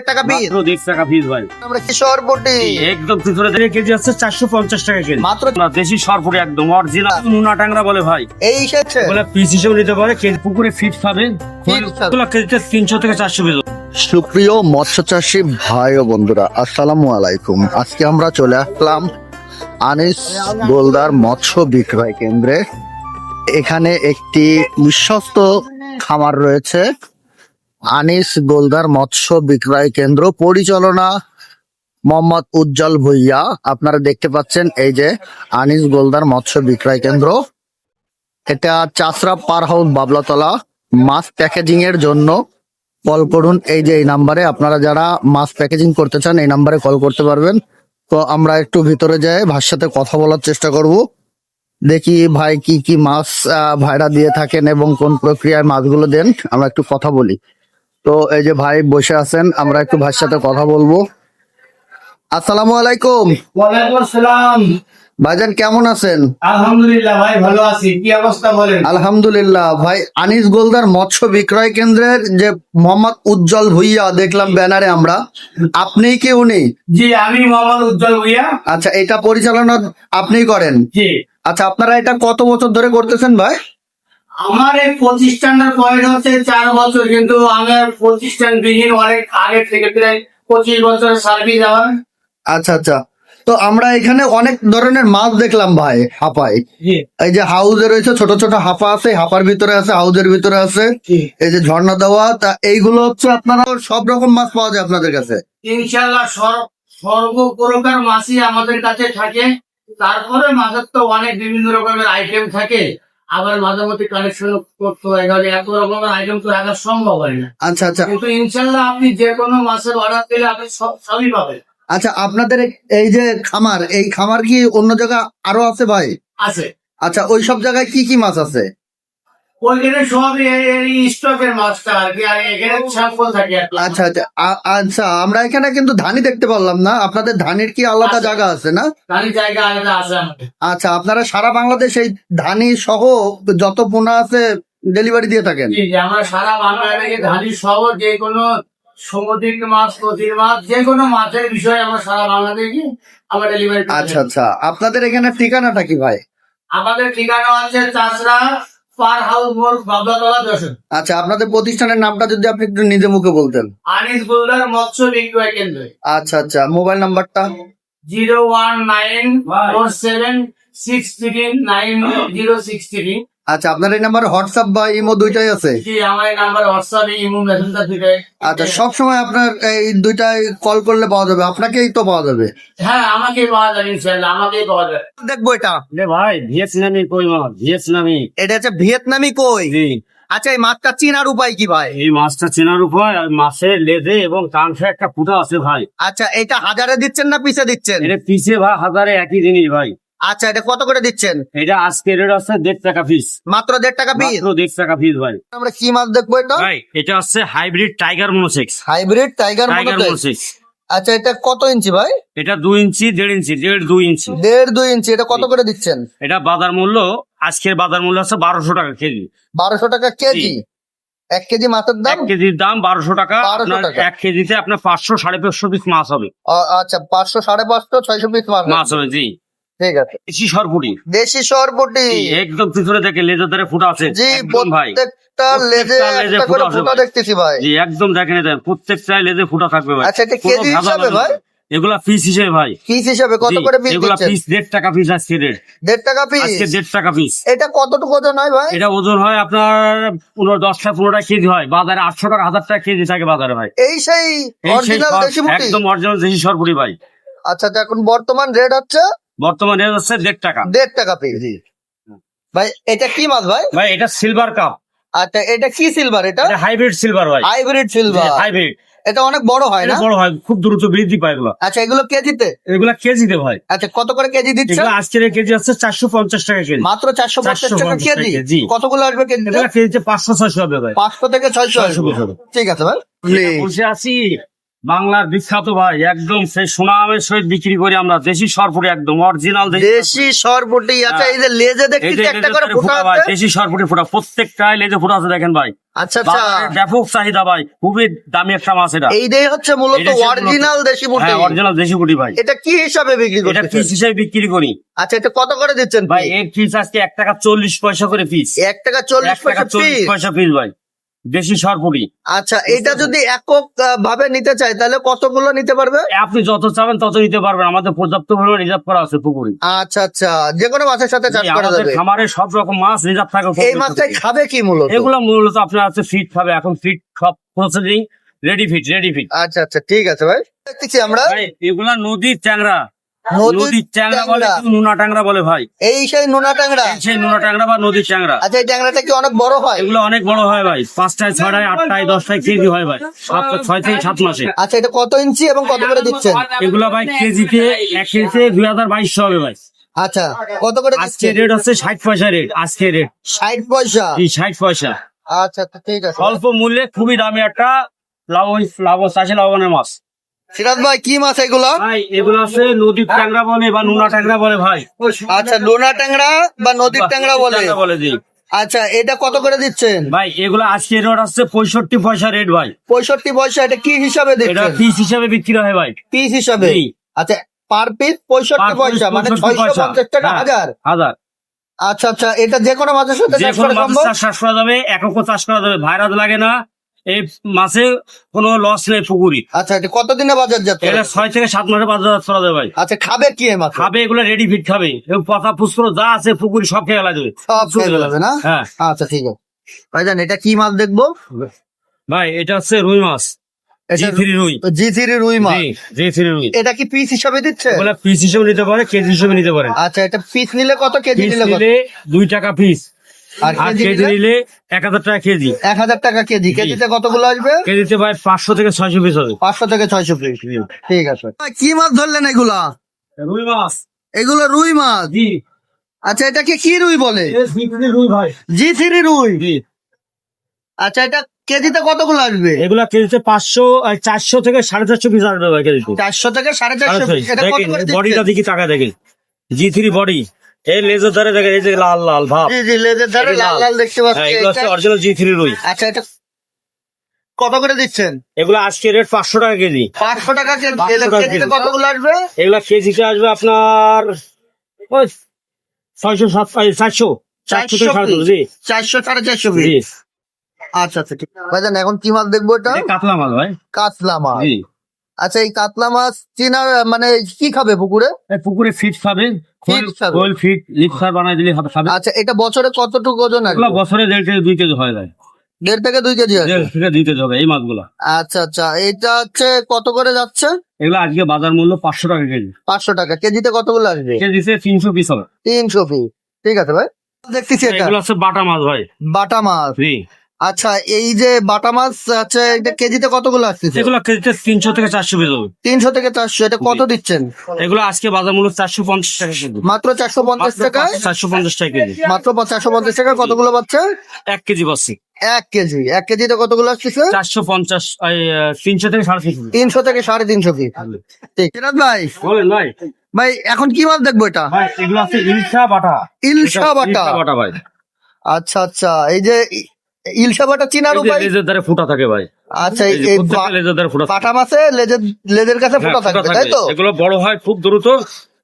টাকা পিস, মাত্র 1.5 টাকা পিস ভাই। আমরা কি সরবটি একদম ভিতরে থেকে কেজি আছে 450 টাকা কেজি। মাত্র না, দেশি সরপুরি একদম অরিজিনাল নোনা টাংরা বলে ভাই। এই শেষে বলে পিস হিসেবে নিতে পারে, কেজি পুকুরে ফিট খাবে। Feed খাবে। কেজিতে 300 থেকে 400 পিস। সুপ্রিয় মৎস্য চাষী ভাই ও বন্ধুরা, আসসালামু আলাইকুম। আজকে আমরা চলে আসলাম আনিস গোলদার মৎস্য বিক্রয় কেন্দ্রে। এখানে একটি বিশ্বস্ত খামার রয়েছে, আনিস গোলদার মৎস্য বিক্রয় কেন্দ্র, পরিচালনা মোহাম্মদ উজ্জ্বল ভুইয়া। আপনারা দেখতে পাচ্ছেন এই যে আনিস গোলদার মৎস্য বিক্রয় কেন্দ্র, এটা চাষরা পার হাউস বাবলাতলা। মাছ প্যাকেজিং এর জন্য কল করুন এই যে এই নাম্বারে। আপনারা যারা মাছ প্যাকেজিং করতে চান এই নাম্বারে কল করতে পারবেন। তো আমরা একটু ভিতরে যাই, ভাইয়ের সাথে কথা বলার চেষ্টা করব, দেখি ভাই কি কি মাছ ভাইরা দিয়ে থাকেন এবং কোন প্রক্রিয়ায় মাছগুলো দেন, আমরা একটু কথা বলি। তো এই যে ভাই বসে আছেন, আমরা একটু ভাইয়ের সাথে কথা বলবো। আসসালামু আলাইকুম ওয়ালাইকুম আসসালাম। ভাইজান, কেমন আছেন? আলহামদুলিল্লাহ ভাই, ভালো আছি। কি অবস্থা বলেন? আলহামদুলিল্লাহ ভাই। আনিস গোলদার মৎস্য বিক্রয় কেন্দ্রের যে মোহাম্মদ উজ্জ্বল ভুইয়া দেখলাম ব্যানারে, আমরা আপনিই কি উনি? জি, আমি মোহাম্মদ উজ্জ্বল ভুইয়া। আচ্ছা, এটা পরিচালনা আপনিই করেন? জি, আচ্ছা, আপনারা এটা কত বছর ধরে করতেছেন ভাই? আমার এই প্রতিষ্ঠানটার বয়স হচ্ছে 4 বছর, কিন্তু আমার প্রতিষ্ঠান বিহীন অনেক আগে থেকে, প্রায় 25 বছরের সার্ভিস আমার। আচ্ছা আচ্ছা। তো আমরা এখানে অনেক ধরনের মাছ দেখলাম ভাই, হাঁপায়। জি এই যে হাউজে রয়েছে, ছোট ছোট হাঁপা আছে, হাঁপার ভিতরে আছে, হাউজের ভিতরে আছে, জি, এই যে ঝর্ণা দেওয়া। তা এইগুলো হচ্ছে আপনারা সব রকম মাছ পাওয়া যায় আপনাদের কাছে? ইনশাল্লাহ সর্বপ্রকার মাছই আমাদের কাছে থাকে। তারপরে মাছের তো অনেক বিভিন্ন রকমের আইটেম থাকে, আবার মাঝে মধ্যে কালেকশন করতে হয়, কারণ এত রকমের আইটেম তো রাখা সম্ভব হয় না। আচ্ছা আচ্ছা। কিন্তু ইনশাল্লাহ আপনি যে কোনো মাছের অর্ডার দিলে আপনি সবই পাবেন। আচ্ছা, আপনাদের এই যে খামার, এই খামার কি অন্য জায়গা আরো আছে ভাই? আছে আচ্ছা, ওই সব জায়গায় কি কি মাছ আছে? ওইখানে সবই এই স্টকের মাছটা আর কি, আর এখানে স্যাম্পল থাকে আর কি। আচ্ছা আচ্ছা। আচ্ছা, আমরা এখানে কিন্তু ধানি দেখতে পারলাম না, আপনাদের ধানির কি আলাদা আছে। জায়গা আছে না? তারই জায়গা আলাদা আছে আমাদের। আচ্ছা, আপনারা সারা বাংলাদেশ এই ধানি সহ যত পোনা আছে ডেলিভারি দিয়ে থাকেন? জি, আমরা সারা বাংলাদেশে ধানি সহ যে কোনো সমুদ্রিক মাছ, নদীর মাছ, যে কোনো মাছের বিষয়ে আমরা সারা বাংলাদেশে আমরা ডেলিভারি করি। আচ্ছা আচ্ছা। আপনাদের এখানে ঠিকানাটা কি ভাই? আমাদের ঠিকানা হচ্ছে চাষরা পার হাউস মোড়, বাবলাতলা, যশোর। আচ্ছা, আপনাদের প্রতিষ্ঠানের নামটা যদি আপনি একটু নিজে মুখে বলতেন। আনিস গোলদার মৎস্য বিক্রয় কেন্দ্র। আচ্ছা আচ্ছা। মোবাইল নাম্বারটা? 01947639063। আচ্ছা, আপনার এই নাম্বার হোয়াটসঅ্যাপ বা ইমো দুইটাই আছে? জি, আমার এই নাম্বার হোয়াটসঅ্যাপে ইমো মেসেঞ্জার দিতে। আচ্ছা, সব সময় আপনার এই দুইটাই কল করলে পাওয়া যাবে, আপনাকেই তো পাওয়া যাবে? হ্যাঁ, আমাকে পাওয়া যাবে, ইনশাআল্লাহ আমাকেই পাওয়া যাবে। দেখবো এটা। রে ভাই, ভিয়েতনামি কই মাছ, ভিয়েতনামি। এটা হচ্ছে ভিয়েতনামি কই? জি, আচ্ছা, এই মাছটা চেনার উপায় কি ভাই? এই মাছটা চেনার উপায়, আর মাছের লেজে এবং কানসে একটা ফুটা আছে ভাই। আচ্ছা, এটা হাজারে দিচ্ছেন না পিসে দিচ্ছেন? এটা পিছে বা হাজারে একই জিনিস ভাই। আচ্ছা, এটা কত করে দিচ্ছেন? এটা আজকে রেট আছে 1.5 টাকা পিস। মাত্র 1.5 টাকা পিস? মাত্র 1.5 টাকা পিস ভাই। আমরা কি মাছ দেখবো এটা? ভাই এটা হচ্ছে hybrid tiger monosex. Hybrid tiger tiger মতো। মোনোসেক্স। আচ্ছা, এটা কত ইঞ্চি ভাই? এটা 2 ইঞ্চি, 1.5 ইঞ্চি, 1.5-2 ইঞ্চি। 1.5-2 ইঞ্চি। এটা কত করে দিচ্ছেন? এটা বাজার মূল্য, আজকের বাজার মূল্য আছে 1200 টাকা কেজি। 1200 টাকা কেজি? 1 কেজি মাছের দাম? 1 কেজির দাম 1200 টাকা। 1200 আপনার টাকা। 1 কেজিতে আপনার 500-550 পিস মাছ হবে। আচ্ছা, 500, 550, 600 পিস মাছ মাছ হবে, জি। ঠিক আছে। দেশি সরপুরি দেশি সরবটি? একদম ভিতরে থেকে লেজের ধারে ফুটা আছে। জি, একদম ভাই, প্রত্যেকটা লেজে প্রত্যেকটা লেজে একটা করে ফুটা আছে ফুটা ভাই। দেখতেছি ভাই। জি, একদম দেখেন, প্রত্যেকটা লেজে ফুটা থাকবে ভাই। আচ্ছা, এটা কোনো কেজি ভেজাল হিসাবে হবে না। ভাই? এগুলা পিস হিসেবে ভাই। পিস হিসাবে কত জি, করে পিস এগুলা দিচ্ছেন? পিস 1.5 টাকা পিস আজকে রেট। 1.5 টাকা পিস? আজকে 1.5 টাকা পিস। এটা কতটুকু ওজন হয় ভাই? এটা ওজন হয় আপনার 10-15 কেজি হয়। বাজারে 800 টাকা, 1000 টাকা কেজি থাকে বাজারে ভাই। এই সেই এই সেই অরিজিনাল দেশি মুরগি? একদম অরিজিনাল দেশি সরপুরি ভাই। আচ্ছা, তো এখন বর্তমান রেট হচ্ছে বর্তমানে রেট হচ্ছে 1.5 টাকা। 1.5 টাকা পিস। ভাই এটা কি মাছ ভাই? ভাই এটা সিলভার কাপ। আচ্ছা, এটা কি সিলভার? এটা এটা হাইব্রিড সিলভার ভাই। Hybrid silver? হাইব্রিড। এটা অনেক বড় হয় এটা না? বড় হয়, খুব দ্রুত বৃদ্ধি পায় এগুলো। আচ্ছা, এগুলো কেজিতে? এগুলা কেজিতে ভাই। আচ্ছা, কত করে কেজি দিচ্ছে? এগুলো আজকের এই কেজি হচ্ছে 450 টাকা কেজি। মাত্র 450 টাকা 450 কেজি? টাকা, জি। কতগুলো আসবে কেজিতে? এগুলা কেজিতে 500-600 হবে ভাই। 500 থেকে 600 600 আসবে। হবে। ঠিক আছে ভাই। বসে আছি বাংলার বিখ্যাত ভাই, একদম সেই সুনামের সহিত বিক্রি করি আমরা, দেশি সরপুরি, একদম অরিজিনাল দেশি সরপুটি। আচ্ছা, এই যে লেজে দেখতেছি একটা করে ফোঁটা ভাই, আছে। দেশি সরপুরি ফোটা, প্রত্যেকটাই লেজে ফোটা আছে, দেখেন ভাই। আচ্ছা আচ্ছা, বাজারে ব্যাপক চাহিদা ভাই, খুবই দামি একটা মাছ এটা। এইটাই হচ্ছে মূলত এটা হচ্ছে মূলত- অরিজিনাল দেশি পুঁটি। হ্যাঁ, অরিজিনাল দেশি পুঁটি ভাই। এটা কি হিসাবে বিক্রি এটা করতেছেন? পিস হিসেবে বিক্রি করি আচ্ছা, এটা কত করে দিচ্ছেন ভাই। এর পিস আজকে 1 টাকা 40 পয়সা করে পিস। 1 টাকা 40 1 টাকা পয়সা 40 পিস। পয়সা পিস ভাই, দেশি সরপুরি। আচ্ছা, এটা যদি একক ভাবে নিতে চাই তাহলে কতগুলো নিতে পারবে? আপনি যত চাবেন তত নিতে পারবেন, আমাদের পর্যাপ্ত পরিমাণে রিজার্ভ করা আছে পুকুরে। আচ্ছা আচ্ছা, যে কোনো মাছের সাথে চাষ করা আমাদের যাবে। খামারে সব রকম মাছ রিজার্ভ থাকে এই মাছটাই খাবে কি মূলত? এগুলো মূলত আপনার হচ্ছে ফিট খাবে, এখন ফিট সব প্রসেসিং রেডি ফিট। আচ্ছা আচ্ছা, ঠিক আছে ভাই। দেখতেছি আমরা ভাই এগুলা নদীর ট্যাংরা, নদীর নদীর ট্যাংরা বলে, ট্যাংরা। কেউ নোনা ট্যাংরা বলে ভাই। এই সেই নোনা ট্যাংরা। এই সেই নোনা ট্যাংরা বা নদীর ট্যাংরা। আচ্ছা, এই ট্যাংরাটা কি অনেক বড় হয়? এগুলো অনেক বড় হয় ভাই, 5টায় 6টায় 8টায় 10টায় কেজি হয় ভাই, 6 থেকে 7 মাসে। আচ্ছা, এটা কত ইঞ্চি এবং কত করে দিচ্ছেন? এগুলো ভাই কেজিতে 1 কেজিতে 2200 হবে ভাই। আচ্ছা, কত করে আজকে দিচ্ছেন? রেট হচ্ছে 60 পয়সা রেট, আজকে রেট 60 পয়সা। 60 পয়সা। আচ্ছা আচ্ছা, ঠিক আছে। অল্প মূল্যে খুবই দামি একটা চাষে লাভবানের মাছ। সিরাজ ভাই, কি মাছ এগুলো? ভাই এগুলো আছে নদীর ট্যাংরা বলে বা নোনা ট্যাংরা বলে ভাই। আচ্ছা, নোনা ট্যাংরা বা নদীর ট্যাংরা বলে। ট্যাংরা বলে জি আচ্ছা, এটা কত করে দিচ্ছেন? ভাই। এগুলো আজকে রেট হচ্ছে 65 পয়সা রেট ভাই। 65 পয়সা। এটা কি হিসাবে এটা দিচ্ছেন? পিস হিসাবে বিক্রি হয় ভাই, পিস হিসাবে। জি। আচ্ছা, পার পিস 65 পয়সা, মানে 650 টাকা হ্যাঁ, হাজার। হাজার। আচ্ছা আচ্ছা, এটা যে কোনো মাছের সাথে যে চাষ কোনো করা মাছের সম্ভব? চাষ চাষ করা যাবে, একক চাষ করা যাবে, ভাইরাস লাগে না। এই মাছে কোনো লস নেই পুকুরি। আচ্ছা, এটা কতদিনে বাজার যাচ্ছে? এটা 6 থেকে 7 মাসে বাজার করা যাবে ভাই। আচ্ছা, খাবে কি এই মাছ? খাবে এগুলো রেডি ফিট খাবে, এবং পাতা পুষ্কর যা আছে পুকুরি সব খেয়ে ফেলা যাবে। সব খেয়ে ফেলবে না? হ্যাঁ আচ্ছা, ঠিক আছে ভাইজান। এটা কি মাছ দেখবো? ভাই, এটা হচ্ছে রুই মাছ, এটা G3 রুই। জি3 রুই মাছ। G3 রুই। এটা কি পিস হিসাবে দিচ্ছে? ওগুলা পিস হিসেবে নিতে পারে, কেজি হিসেবে নিতে পারে। আচ্ছা, এটা পিস নিলে কত, কেজি পিস নিলে কত? নিলে 2 টাকা পিস, আর আর কেজি কেজি নিলে নিলে 1000 টাকা কেজি। 1000 টাকা কেজি। কেজিতে কতগুলো আসবে? কেজিতে ভাই 500 থেকে 600 পিস হবে। 500 থেকে 600 পিস। ঠিক আছে। কি মাছ ধরলেন এগুলা? রুই মাছ এগুলো রুই মাছ। জি। আচ্ছা, এটাকে কি রুই বলে? G3 রুই ভাই। জি3 রুই। জি। আচ্ছা, এটা কেজিতে কতগুলো আসবে? এগুলা কেজিতে 500 আর 400 থেকে 450 পিস আসবে ভাই কেজিতে। 400 থেকে 450 পিস। এটা কত করে বডিটা দিচ্ছেন? দেখি, টাকা দেখেন, G3 বডি। এই লেজের ধারে দেখেন, এই যে লাল লাল ভাব। জি জি, লেজের ধারে এই লাল লাল। লাল দেখতে হ্যাঁ, পাচ্ছি। এগুলো হচ্ছে এটা- অরিজিনাল G3 রুই। আচ্ছা, এটা কত করে দিচ্ছেন? এগুলো আজকে রেট 500 টাকা কেজি। 500 টাকা কেজি। 500 টাকা কেজিতে কেজি। কতগুলো আসবে? এগুলা কেজিতে আসবে আপনার ওই 600 400 400 থেকে 700 জি 400 450 পিস। জি। আচ্ছা আচ্ছা, ঠিক ভাইজান। এখন কি মাছ দেখবো? এটা এটা কাতলা মাছ ভাই। কাতলা মাছ। জি। আচ্ছা, এই কাতলা মাছ চিনা মানে কি খাবে পুকুরে? এই পুকুরে ফিট খাবে, ফিট খাবে। খোল ফিট লিপসার বানাই দিলে খাবে। আচ্ছা, এটা বছরে কতটুকু ওজন আসবে? এগুলো বছরে 1.5 থেকে 2 কেজি হয়ে যায়। 1.5 থেকে 2 কেজি আসবে। 1.5 থেকে 2 কেজি হবে এই মাছগুলা। আচ্ছা আচ্ছা, এটা হচ্ছে কত করে যাচ্ছে? এগুলো আজকে বাজার মূল্য 500 টাকা কেজি। 500 টাকা। কেজিতে কতগুলো আসবে? কেজিতে 300 পিস হবে। 300 পিস। ঠিক আছে ভাই, দেখতেছি এটা এগুলো হচ্ছে বাটা মাছ ভাই। বাটা মাছ। জি। আচ্ছা, এই যে বাটা মাছ আছে, এটা কেজিতে কতগুলো আসতেছে? এগুলো কেজিতে 300 থেকে 400 পিস হবে। 300 থেকে 400। এটা কত দিচ্ছেন? এগুলো আজকে বাজার মূল্য 450 টাকা কেজি। মাত্র 450 টাকায়। 450 টাকা কেজি। মাত্র 450 টাকা। কতগুলো পাচ্ছে? 1 কেজি পাচ্ছি 1 কেজি। 1 কেজিতে কতগুলো আসতেছে? 450 300 থেকে 350। 300 থেকে 350 পিস। ঠিক। সিরাজ ভাই, বলেন ভাই। ভাই এখন কি মাছ দেখবো? এটা ভাই এগুলো আছে ইলশা বাটা। ইলশা বাটা। ইলশা বাটা ভাই। আচ্ছা আচ্ছা, এই যে ইলশা বাটা চিনার এই যে উপায়? লেজের ধারে ফুটা থাকে ভাই। আচ্ছা, এই যে এই প্রত্যেকটা লেজের ধারে ফুটা থাকে। বাটা মাছে লেজের কাছে হ্যাঁ, ফোঁটা ফুটা থাকবে, থাকে। তাই তো? এগুলো বড় হয় খুব দ্রুত।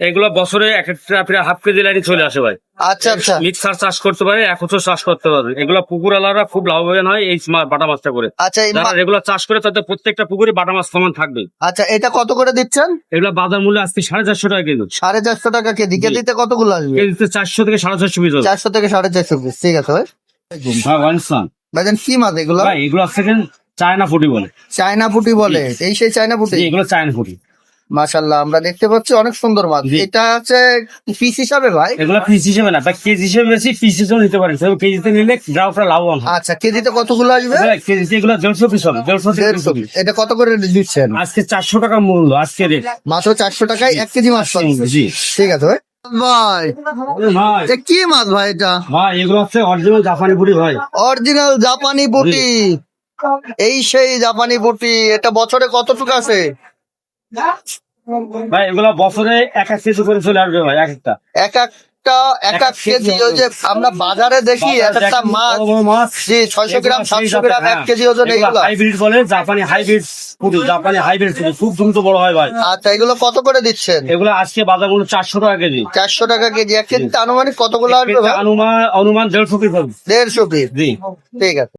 এগুলো বছরে এক একটা প্রায় হাফ কেজি লাইনে চলে আসে ভাই। আচ্ছা আচ্ছা মিক্সার চাষ করতে পারে, একত্র চাষ করতে পারে। এগুলো পুকুর আলারা খুব লাভবান হয় এই বাটা মাছটা করে। আচ্ছা, এই যারা রেগুলার চাষ করে তাদের প্রত্যেকটা পুকুরে বাটা মাছ সমান থাকবে। আচ্ছা, এটা কত করে দিচ্ছেন? এগুলো বাজার মূল্য আজকে 450 টাকা কেজি। 450 টাকা কেজি। কেজিতে কতগুলো আসবে? কেজিতে 400 থেকে 450 পিস হবে। 400 থেকে 450 পিস। ঠিক আছে ভাই। হ্যাঁ ওয়ানসান। ভাইজান, কি মাছ এগুলো? ভাই এগুলো আছে চায়না ফুটি বলে। চায়না পুঁটি বলে? এই সেই চায়না পুঁটি। জি, এগুলো চায়না ফুটি। মাশাআল্লাহ, আমরা দেখতে পাচ্ছি অনেক সুন্দর মাছ। জি। এটা হচ্ছে পিস হিসাবে ভাই? এগুলো পিস হিসেবে না, কেজি হিসেবে বেশি, পিস হিসেবে নিতে পারেন। তবে কেজিতে নিলে গ্রাহকরা লাভবান হয়। আচ্ছা, কেজিতে কতগুলো আসবে? ভাই, কেজিতে এগুলো 150 পিস হবে। 150 থেকে 150 পিস। এটা কত করে দিচ্ছেন? আজকে 400 টাকা মূল্য আজকে রেট। মাত্র 400 টাকায় 1 কেজি মাছ পাচ্ছি। জি। ঠিক আছে ভাই। ভাই, ভাই এটা কি মাছ ভাই? এটা ভাই এগুলো হচ্ছে অরিজিনাল জাপানি পুরি ভাই। অরিজিনাল জাপানি পুঁটি। এই সেই জাপানি বুটি, এটা বছরে কতটুকু আছে? ভাই এগুলা বছরে 1-1 কেজি করে চলে আসবে ভাই, এক একটা। এক এক কেজি। ওই যে আমরা বাজারে দেখি এক একটা মাছ, বড় বড় মাছ, জি 600 গ্রাম 700 গ্রাম 1 কেজি ওজন, এইগুলো হাইব্রিড বলে, জাপানি হাইব্রিড পুঁটি, জাপানি হাইব্রিড পুঁটি খুব দ্রুত বড় হয় ভাই। আচ্ছা, এগুলো কত করে দিচ্ছেন? এগুলো আজকে বাজার মূল্য 400 টাকা কেজি। 400 টাকা কেজি। 1 কেজিতে আনুমানিক কতগুলো আসবে ভাই? অনুমান 150 পিস হবে। 150 পিস। জি। ঠিক আছে।